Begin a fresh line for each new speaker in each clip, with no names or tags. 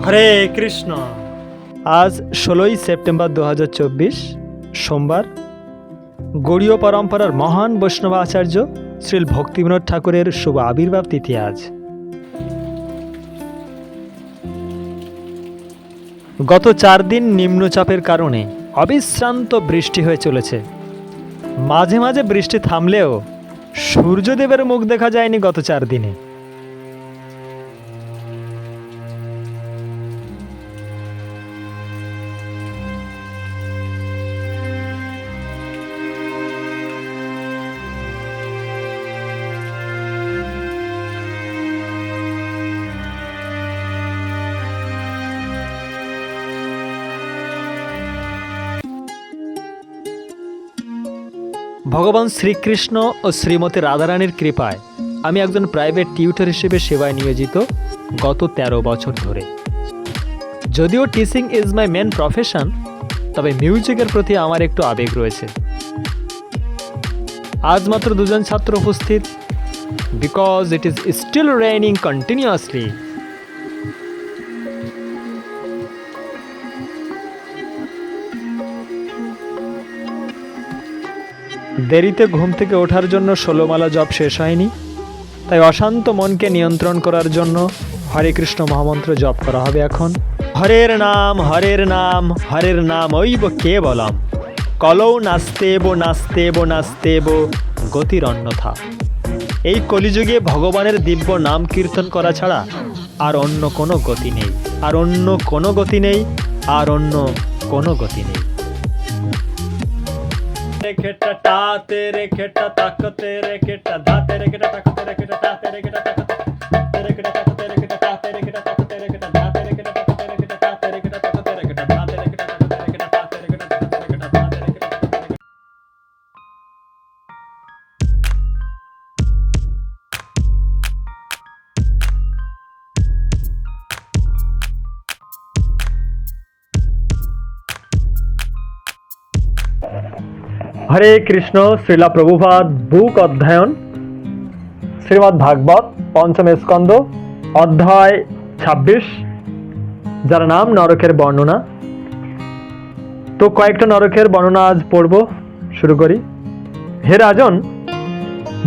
হরে কৃষ্ণ। আজ 16ই সেপ্টেম্বর 2024 সোমবার। গৌড়ীয় পরম্পরার মহান বৈষ্ণব আচার্য শ্রীল ভক্তিবিনোদ ঠাকুরের শুভ আবির্ভাব তিথি আজ। গত 4 দিন নিম্নচাপের কারণে অবিশ্রান্ত বৃষ্টি হয়ে চলেছে। মাঝে মাঝে বৃষ্টি থামলেও সূর্যদেবের মুখ দেখা যায়নি গত 4 দিনে। ভগবান শ্রীকৃষ্ণ ও শ্রীমতী রাধারানীর কৃপায় আমি একজন প্রাইভেট টিউটর হিসেবে সেবায় নিয়োজিত গত 13 বছর ধরে। যদিও teaching is my main profession, তবে মিউজিকের প্রতি আমার একটু আবেগ রয়েছে। আজ মাত্র 2 জন ছাত্র উপস্থিত, because it is still raining continuously. দেরিতে ঘুম থেকে ওঠার জন্য 16 মালা জপ শেষ হয়নি, তাই অশান্ত মনকে নিয়ন্ত্রণ করার জন্য হরে কৃষ্ণ মহামন্ত্র জপ করা হবে এখন। হরের নাম হরের নাম হরের নাম ঐব কেবলম, কলৌ নাস্তেব নাস্তেব নাস্তেব গতির অন্যথা। এই কলিযুগে ভগবানের দিব্য নাম কীর্তন করা ছাড়া আর অন্য কোনো গতি নেই, আর অন্য কোনো গতি নেই, আর অন্য কোনো গতি নেই। খেটা টা তেরে খেটা তাক তেরে খেটা ধা তেরে খেটা তাক তেরে খেটা টা তেরে খেটা তাক তেরে খেটা তাক তেরে খেটা টা তেরে খেটা তাক তেরে খেটা ধা তেরে খেটা তাক তেরে খেটা টা তেরে খেটা তাক তেরে খেটা ধা তেরে খেটা তাক তেরে খেটা টা তেরে খেটা তাক তেরে খেটা ধা তেরে খেটা তাক তেরে খেটা। হরে কৃষ্ণ। শ্রীলা প্রভুপাদ বুক অধ্যয়ন, শ্রীমদ্ ভাগবত পঞ্চম স্কন্ধ, অধ্যায় 26, যার নাম নরকের বর্ণনা। তো কয়েকটা নরকের বর্ণনা আজ পড়ব, শুরু করি। হে রাজন,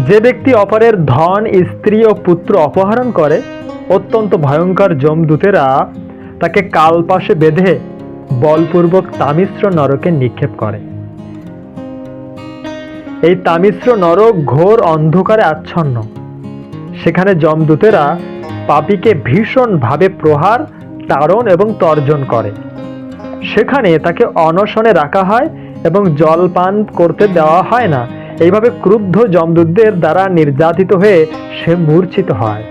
যে ব্যক্তি অপরের ধন, স্ত্রী ও পুত্র অপহরণ করে, অত্যন্ত ভয়ঙ্কর যমদূতেরা তাকে কালপাশে বেঁধে বলপূর্বক তামিশ্র নরকে নিক্ষেপ করে। এই তামিশ্র নরক ঘোর অন্ধকারে আচ্ছন্ন। সেখানে যমদূতেরা পাপীকে ভীষণভাবে প্রহার, তাড়ন এবং তর্জন করে। সেখানে তাকে অনশনে রাখা হয় এবং জল পান করতে দেওয়া হয় না। এইভাবে ক্রুদ্ধ যমদূতদের দ্বারা নির্যাতিত হয়ে সে মূর্ছিত হয়।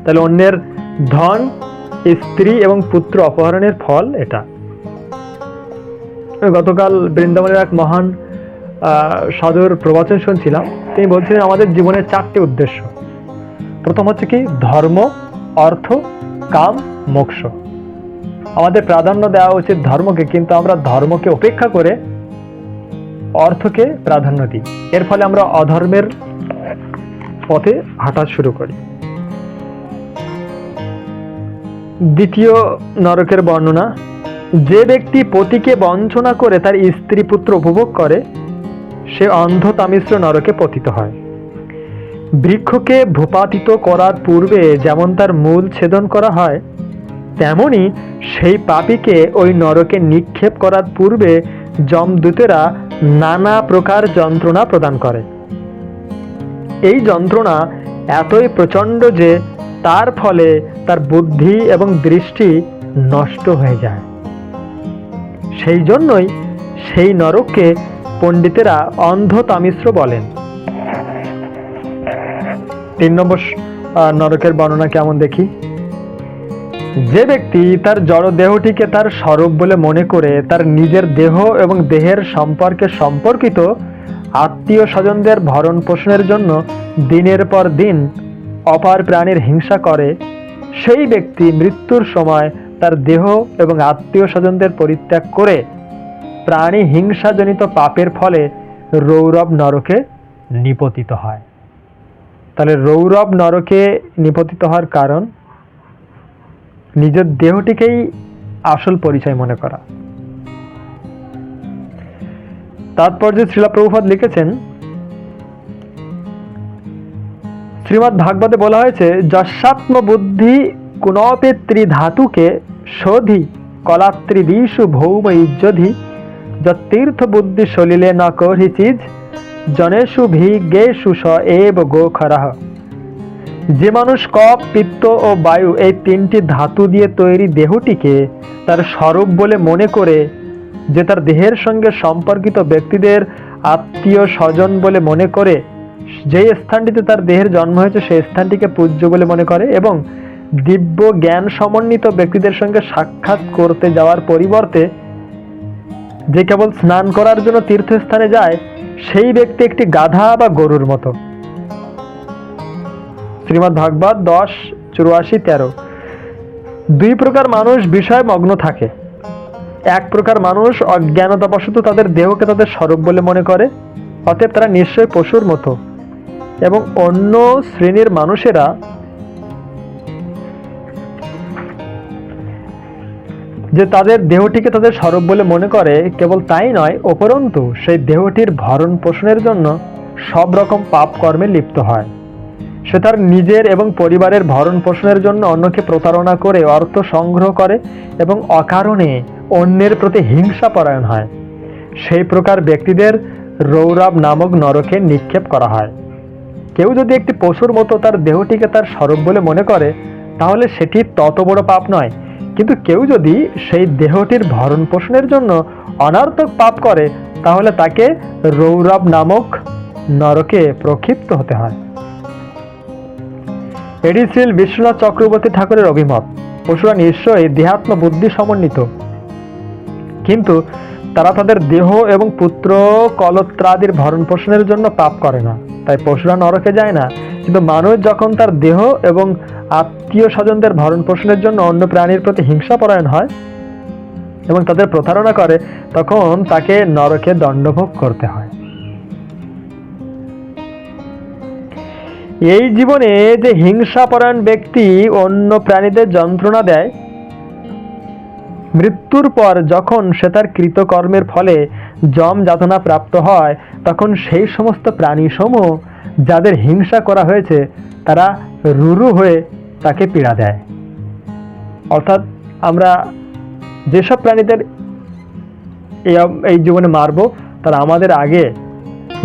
তাহলে অন্যের ধন, স্ত্রী এবং পুত্র অপহরণের ফল এটা। গতকাল বৃন্দাবনের এক মহান সাধুর প্রবচন শুনছিলাম। তিনি বলছিলেন আমাদের জীবনের 4টে উদ্দেশ্য। প্রথম হচ্ছে কি? ধর্ম, অর্থ, কাম, মোক্ষ। আমাদের প্রাধান্য দেওয়া উচিত ধর্মকে, কিন্তু আমরা ধর্মকে উপেক্ষা করে অর্থকে প্রাধান্য দিই। এর ফলে আমরা অধর্মের পথে হাঁটা শুরু করি। দ্বিতীয় নরকের বর্ণনা, যে ব্যক্তি পতিকে বঞ্চনা করে তার স্ত্রী পুত্র উপভোগ করে, সে অন্ধ তামিশ্র নরকে পতিত হয়। বৃক্ষকে ভূপাতিত করার পূর্বে যেমন তার মূল ছেদন করা হয়, তেমনি সেই পাপীকে ওই নরকে নিক্ষেপ করার পূর্বে যমদূতেরা নানা প্রকার যন্ত্রণা প্রদান করে। এই যন্ত্রণা এতই প্রচণ্ড যে তার ফলে তার বুদ্ধি এবং দৃষ্টি নষ্ট হয়ে যায়। সেই জন্যই সেই নরককে পণ্ডিতেরা অন্ধ তামিশ্র বলেন। 3 নম্বর নরকের বর্ণনা কেমন দেখি। যে ব্যক্তি তার জড় দেহটিকে তার স্বরূপ বলে মনে করে তার নিজের দেহ এবং দেহের সম্পর্কে সম্পর্কিত আত্মীয় স্বজনদের ভরণ পোষণের জন্য দিনের পর দিন অপার প্রাণীর হিংসা করে, সেই ব্যক্তি মৃত্যুর সময় তার দেহ এবং আত্মীয় স্বজনদের পরিত্যাগ করে প্রাণী হিংসাজনিত পাপের ফলে রৌরব নরকে নিপতিত হয়। তাহলে রৌরব নরকে নিপতিত হওয়ার কারণ নিজের দেহটিকেই আসল পরিচয় মনে করা। তাৎপর্যে শ্রীলা প্রভুপাদ লিখেছেন, শ্রীমদ্ ভাগবতে বলা হয়েছে, যস্যাত্ম বুদ্ধি কুণপি ত্রিধাতুকে শোধি কলাত্রিদিষু ভৌম ইজ্জধি যতীর্থ বুদ্ধি সলিলে ন করি চিজ জনেষু ভিজ্ঞেষু স এব গোখরঃ। যে মানুষ কপ, পিত্ত ও বায়ু এই তিনটি ধাতু দিয়ে তৈরি দেহটিকে তার স্বরূপ বলে মনে করে, যে তার দেহের সঙ্গে সম্পর্কিত ব্যক্তিদের আত্মীয় স্বজন বলে মনে করে, যে স্থানটিতে তার দেহের জন্ম হয়েছে সেই স্থানটিকে পূজ্য বলে মনে করে, এবং দিব্য জ্ঞান সমন্বিত ব্যক্তিদের সঙ্গে সাক্ষাৎ করতে যাওয়ার পরিবর্তে যে কেবল স্নান করার জন্য তীর্থস্থানে যায়, সেই ব্যক্তি একটি গাধা বা গরুর মতো। শ্রীমদ্ ভাগবত 10:84-13। দুই প্রকার মানুষ বিষয়ে মগ্ন থাকে। এক প্রকার মানুষ অজ্ঞানতাবশত তাদের দেহকে তাদের স্বরূপ বলে মনে করে, অতএব তারা নিশ্চয় পশুর মতো। এবং অন্য শ্রেণীর মানুষেরা যে তাদের দেহটিকে তাদের স্বরূপ বলে মনে করে, কেবল তাই নয়, উপরন্তু সেই দেহটির ভরণ পোষণের জন্য সব রকম পাপ কর্মে লিপ্ত হয়। সে তার নিজের এবং পরিবারের ভরণ পোষণের জন্য অন্যকে প্রতারণা করে অর্থ সংগ্রহ করে এবং অকারণে অন্যের প্রতি হিংসা পরায়ণ হয়। সেই প্রকার ব্যক্তিদের রৌরব নামক নরকে নিক্ষেপ করা হয়। কেউ যদি একটি পশুর মতো তার দেহটিকে তার স্বরূপ বলে মনে করে, তাহলে সেটি তত বড় পাপ নয়। কিন্তু কেউ যদি সেই দেহটির ভরণ পোষণের জন্য অনার্থক পাপ করে, তাহলে তাকে রৌরব নামক নরকে প্রক্ষিপ্ত হতে হয়। এটি শ্রী বিশ্বনাথ চক্রবর্তী ঠাকুরের অভিমত। পশুরা নিশ্চয়ই দেহাত্ম বুদ্ধি সমন্বিত, কিন্তু তারা তাদের দেহ এবং পুত্র কলত্রাদির ভরণ পোষণের জন্য পাপ করে না, তাই পশুরা নরকে যায় না। কিন্তু মানুষ যখন তার দেহ এবং আত্মীয় স্বজনদের ভরণ পোষণের জন্য অন্য প্রাণীর প্রতি হিংসা পরায়ণ হয় এবং তাদের প্রতারণা করে, তখন তাকে নরকে দণ্ডভোগ করতে হয়। এই জীবনে যে হিংসাপরায়ণ ব্যক্তি অন্য প্রাণীদের যন্ত্রণা দেয়, মৃত্যুর পর যখন সে তার কৃতকর্মের ফলে যম যাতনা প্রাপ্ত হয়, তখন সেই সমস্ত প্রাণীসমূহ যাদের হিংসা করা হয়েছে তারা রুরু হয়ে তাকে পীড়া দেয়। অর্থাৎ আমরা যেসব প্রাণীদের এই জীবনে মারব, তারা আমাদের আগে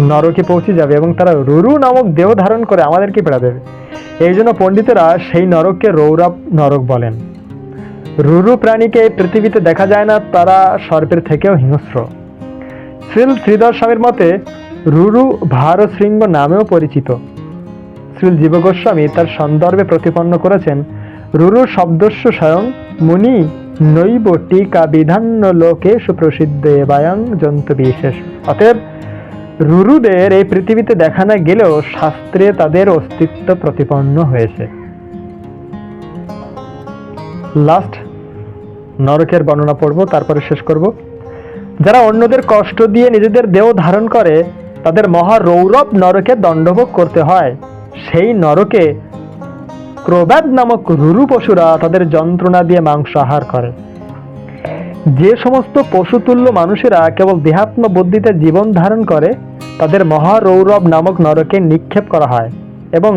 নরকে পৌঁছে যাবে এবং তারা রুরু নামক দেহ ধারণ করে আমাদেরকে পীড়া দেবে। এই জন্য পণ্ডিতেরা সেই নরককে রৌরব নরক বলেন। রুরু প্রাণীকে এই পৃথিবীতে দেখা যায় না, তারা সর্পের থেকেও হিংস্র। শ্রীধর স্বামীর মতে রুরু ভারশৃঙ্গ নামেও পরিচিত। শ্রী জীব গোস্বামী তার সন্দর্ভে প্রতিপন্ন করেছেন, রুরু শব্দস্য স্বয়ং মুনি নৈব টিকা বিধান্য লোকে সুপ্রসিদ্ধ এবায়ং জন্তু বিশেষ। অতএব রুরুদের এই পৃথিবীতে দেখা না গেলেও শাস্ত্রে তাদের অস্তিত্ব প্রতিপন্ন হয়েছে। লাস্ট নরকের বর্ণনা পড়ব, তারপরে শেষ করব। যারা অন্যদের কষ্ট দিয়ে নিজেদের দেহ ধারণ করে, তাদের মহা রৌরব নরকে দণ্ডভোগ করতে হয়। সেই নরকে ক্রোব্যাদ নামক রুরু পশুরা তাদের যন্ত্রণা দিয়ে মাংস আহার করে। যে সমস্ত পশুতুল্য মানুষেরা কেবল দেহাত্ম বুদ্ধিতে জীবন ধারণ করে, তাদের মহা রৌরব নামক নরকে নিক্ষেপ করা হয় এবং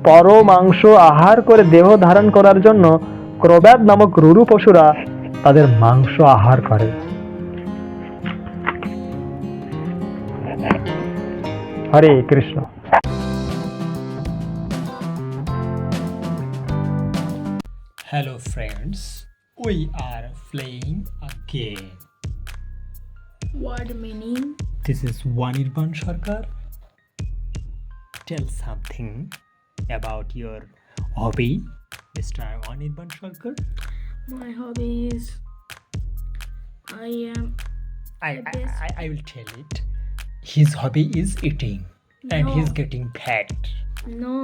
পর মাংস আহার করে দেহ ধারণ করার জন্য ক্রোব্যাদ নামক রুরু পশুরা তাদের মাংস আহার করে। হরে Krishna.
Hello friends, we are playing a game.
What meaning?
This is Wanirban Sarkar. Tell something about your hobby, Mr. Wanirban Sarkar.
My hobby is I am
I will tell it. His hobby is eating and
No.
he's getting fat.
no